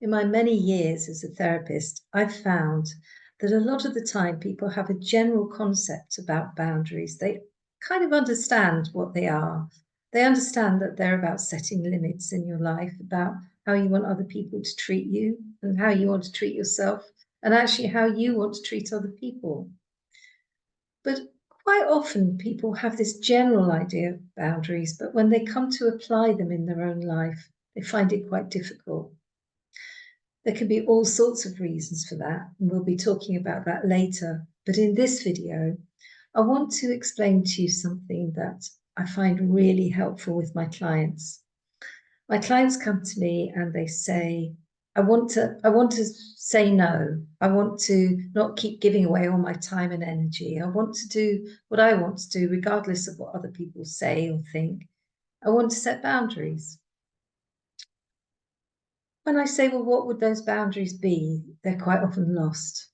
In my many years as a therapist, I've found that a lot of the time people have a general concept about boundaries. They kind of understand what they are. They understand that they're about setting limits in your life, about how you want other people to treat you and how you want to treat yourself, and actually how you want to treat other people. But quite often people have this general idea of boundaries, but when they come to apply them in their own life, they find it quite difficult. There can be all sorts of reasons for that, and we'll be talking about that later. But in this video, I want to explain to you something that I find really helpful with my clients. My clients come to me and they say, I want to say no. I want to not keep giving away all my time and energy. I want to do what I want to do, regardless of what other people say or think. I want to set boundaries. When I say, well, what would those boundaries be? They're quite often lost.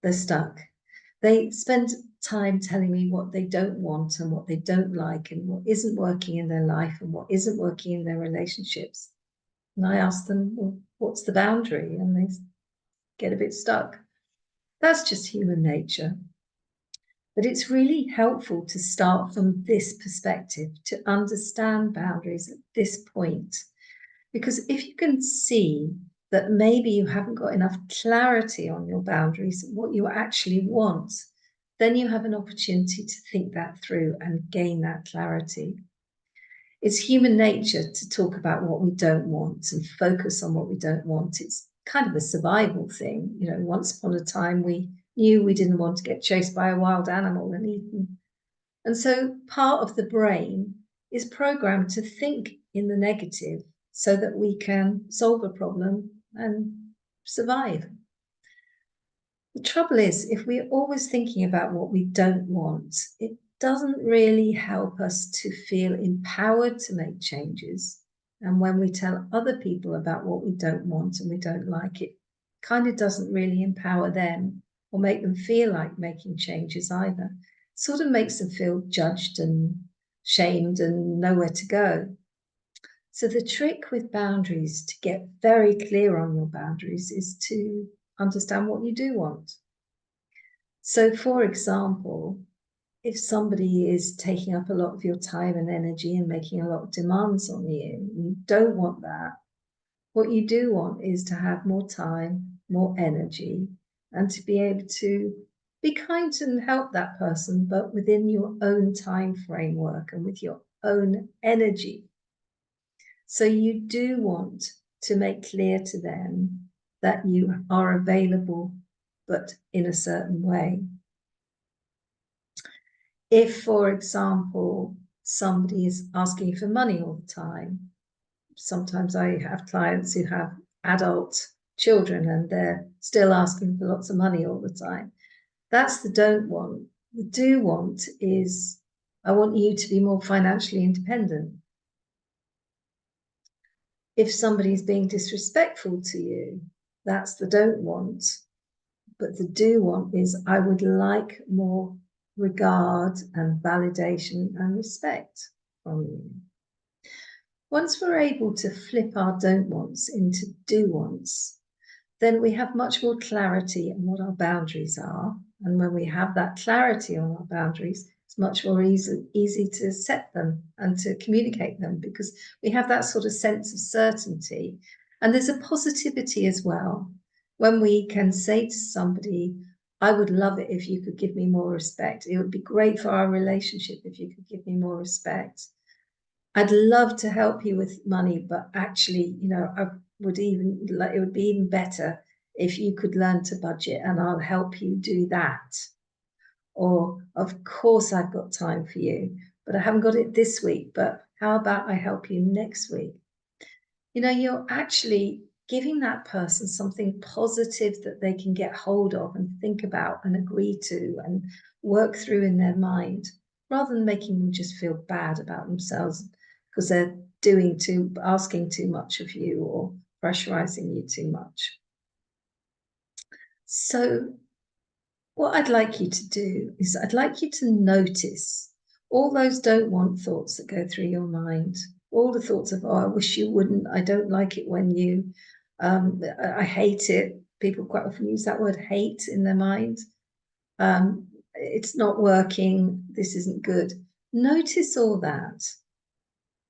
They're stuck. They spend time telling me what they don't want and what they don't like and what isn't working in their life and what isn't working in their relationships. And I ask them, well, what's the boundary? And they get a bit stuck. That's just human nature. But it's really helpful to start from this perspective, to understand boundaries at this point. Because if you can see that maybe you haven't got enough clarity on your boundaries, what you actually want, then you have an opportunity to think that through and gain that clarity. It's human nature to talk about what we don't want and focus on what we don't want. It's kind of a survival thing. You know, once upon a time, we knew we didn't want to get chased by a wild animal and eaten. And so part of the brain is programmed to think in the negative so that we can solve a problem and survive. The trouble is, if we're always thinking about what we don't want, it doesn't really help us to feel empowered to make changes. And when we tell other people about what we don't want and we don't like, it kind of doesn't really empower them or make them feel like making changes either. It sort of makes them feel judged and shamed and nowhere to go. So the trick with boundaries, to get very clear on your boundaries, is to understand what you do want. So for example, if somebody is taking up a lot of your time and energy and making a lot of demands on you, you don't want that. What you do want is to have more time, more energy, and to be able to be kind and help that person, but within your own time framework and with your own energy. So you do want to make clear to them that you are available, but in a certain way. If, for example, somebody is asking for money all the time, sometimes I have clients who have adult children and they're still asking for lots of money all the time. That's the don't want. The do want is, I want you to be more financially independent. If somebody's being disrespectful to you, that's the don't want. But the do want is, I would like more regard and validation and respect from you. Once we're able to flip our don't wants into do wants, then we have much more clarity on what our boundaries are. And when we have that clarity on our boundaries, it's much more easy to set them and to communicate them, because we have that sort of sense of certainty. And there's a positivity as well. When we can say to somebody, I would love it if you could give me more respect. It would be great for our relationship if you could give me more respect. I'd love to help you with money, but actually, you know, it would be even better if you could learn to budget, and I'll help you do that. Or, of course, I've got time for you, but I haven't got it this week, but how about I help you next week? You know, you're actually giving that person something positive that they can get hold of and think about and agree to and work through in their mind, rather than making them just feel bad about themselves because they're asking too much of you or pressurizing you too much. So what I'd like you to do is I'd like you to notice all those don't want thoughts that go through your mind, all the thoughts of, oh, I wish you wouldn't, I don't like it when you, I hate it. People quite often use that word hate in their mind. It's not working. This isn't good. Notice all that.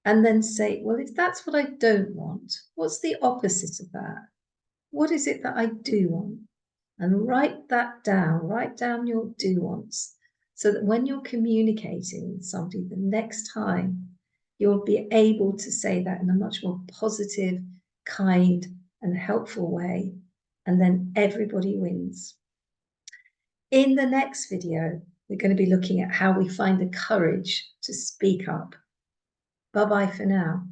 And then say, well, if that's what I don't want, what's the opposite of that? What is it that I do want? And write that down. Write down your do wants so that when you're communicating with somebody the next time, you'll be able to say that in a much more positive, kind, and helpful way. And then everybody wins. In the next video, we're going to be looking at how we find the courage to speak up. Bye-bye for now.